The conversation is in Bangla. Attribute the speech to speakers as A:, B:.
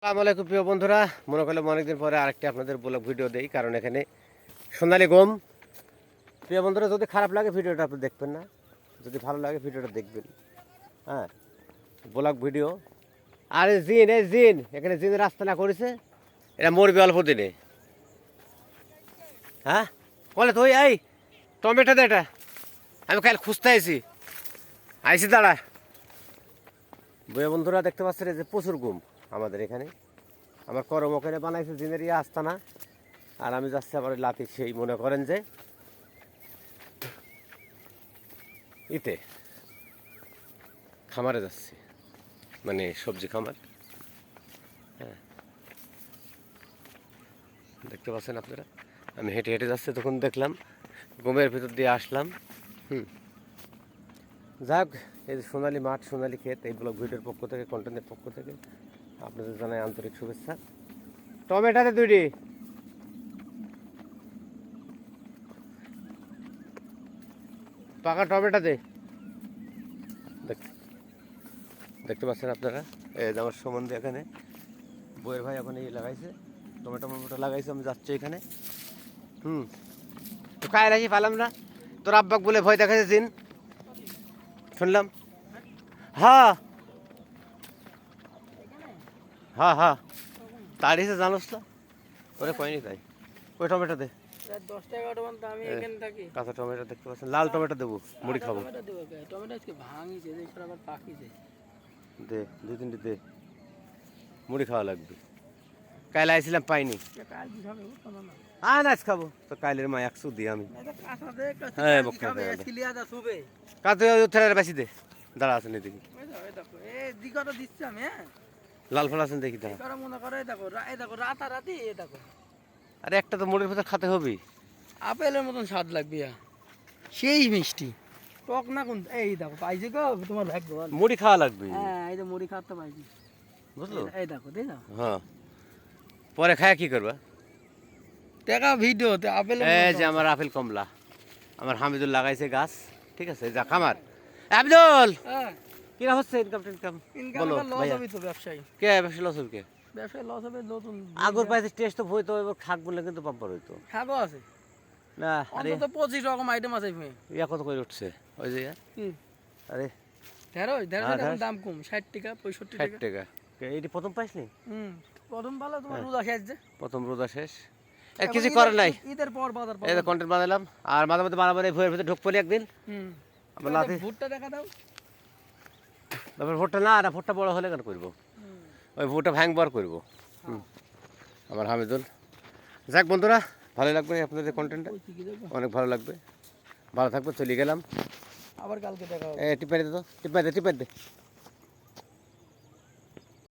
A: আসসালামু আলাইকুম প্রিয় বন্ধুরা, মনে করলাম অনেকদিন পরে আরেকটি আপনাদের ব্লগ ভিডিও দেই, কারণ এখানে সোনালী গম। প্রিয় বন্ধুরা, যদি খারাপ লাগে ভিডিওটা আপনি দেখবেন না, যদি ভালো লাগে ভিডিওটা দেখবেন। হ্যাঁ, ব্লগ ভিডিও। আর জিন এখানে জিনের রাস্তা না করেছে, এটা মরবে অল্প দিনে। হ্যাঁ বলে তো এই টমেটো দে, এটা আমি কাল খুঁজতে আইছি দাঁড়া। প্রিয় বন্ধুরা, দেখতে পাচ্ছেন এই যে প্রচুর গম আমাদের এখানে। আমার করম ওখানে বানাইছে জিনের আস্তানা, আর আমি যাচ্ছি আবার লাতি, সেই মনে করেন যে ইতে খামারে যাচ্ছি, মানে সবজি খামার। হ্যাঁ, দেখতে পাচ্ছেন আপনারা, আমি হেঁটে হেঁটে যাচ্ছি, তখন দেখলাম গমের ভিতর দিয়ে আসলাম। যাক, এই যে সোনালী মাঠ, সোনালী ক্ষেত, এই ব্লগ ভিডিওর পক্ষ থেকে, কন্টেন্টের পক্ষ থেকে আপনাদের জানাই আন্তরিক শুভেচ্ছা। টমেটোতে দুইটি পাকা টমেটো দে। দেখতে পাচ্ছেন আপনারা, এই যে আমার সম্বন্ধে এখানে বইয়ের ভাই ওখানে লাগাইছে টমেটো মমেটো লাগাইছে, আমি যাচ্ছি এখানে। তো কায় রাখি পালাম না, তোর আব্বাক বলে ভয় দেখাইছে দিন শুনলাম। হ্যাঁ হ্যাঁ হ্যাঁ, তাড়িয়েছে জানোস না, ওরে কয়নি তাই। ওই টমেটো দে,
B: 10-11টা পর্যন্ত আমি এখানে থাকি।
A: কাঁচা টমেটো দেখতে পাচ্ছেন, লাল টমেটো দেবো, মুড়ি খাবো।
B: টমেটো দেবো কে? টমেটো আজকে ভাঙিছে, দেখছো আবার পাকিছে।
A: দে, দুই তিনটে দে, মুড়ি খাওয়া লাগবে। কাল আইছিলাম পাইনি,
B: কাল কি খাবে? শোনো না,
A: আজ খাবো তো, কাইলের মা 100 দি আমি।
B: এটা কাঁচা দে,
A: হ্যাঁ,
B: কাল কি
A: বকনা
B: খাবে?
A: দে।
B: আজকে লিয়া দা শুবে।
A: কাঁচা উত্তরের বেশি দে, দাঁড়া আছেন এদিকে,
B: এই দেখো, এই দিকটা দিচ্ছি আমি। হ্যাঁ,
A: লাল ফল আছেন দেখি দাঁড়া।
B: এই করে মনে করে, এই দেখো রাতারাতি, এই দেখো
A: আরে একটা তো মুড়ির ভিতর খাতে হবে।
B: আপেলের মতন স্বাদ লাগবে। সেই মিষ্টি, টক না কোন। এই দেখো পাইছি গো, তোমার ভাগ্য ভালো।
A: মুড়ি খাওয়া লাগবে,
B: হ্যাঁ, এই যে মুড়ি খাতে পাইছি,
A: বুঝলো।
B: এই দেখো, দেখো
A: হ্যাঁ, পরে খায় কি করবা?
B: দেখা ভিডিওতে আপেলের
A: এই যে আমার আপেল কমলা, আমার হামিদুল লাগাইছে গাছ, ঠিক আছে, যা খামার। আব্দুল,
B: হ্যাঁ,
A: কিরা হচ্ছে ইনকাম টিনকাম?
B: ইনকাম
A: বলো
B: লস
A: ভাইয়া,
B: হবে তো ব্যবসায়ী।
A: কে ব্যবসা লস হবে কে?
B: ব্যবসায় লস হবে, নতুন
A: আগর পাইছে টেস্ট তো হইতো, এবার খাক বললে কিন্তু পাম্পার হইতো
B: খাগো আছে,
A: না। আরে
B: অন্তত 25 রকম আইটেম আছে এখানে।
A: ইয়া কত করে উঠছে ওই যে
B: কি
A: আরে
B: ঢেঁড়স
A: হ্যাঁ,
B: এখন
A: ঢেঁড়স
B: দাম কম, 60 টাকা 65
A: 60
B: টাকা।
A: টাকা। এইটি প্রথম পাইসনি,
B: প্রথম ভালো তোমার
A: হ্যাঁ।
B: রোজা শেষ যে,
A: প্রথম রোজা শেষ, আর
B: এখন
A: কিছু করার নাই।
B: ঈদের পর বাজার
A: এই যে কন্টেন্ট বানালাম, আর মাঝে মাঝে বানাবার এই ভয়ের ভিতরে ঢুক পড়ি একদিন। আবার লাথি
B: ভুট্টা দেখা দাও।
A: তারপর ভোটটা না ভোটটা বড় হলে কেন করবো, ওই ভোটটা ভাঙবার করবো। আমার হামিদুল, যাক বন্ধুরা, ভালো লাগবে আপনাদের কন্টেন্টটা, অনেক ভালো লাগবে। ভালো থাকবে, চলে গেলাম।
B: আবার কালকে দেখা হবে।
A: টিপাই দে তো, টিপাই দে।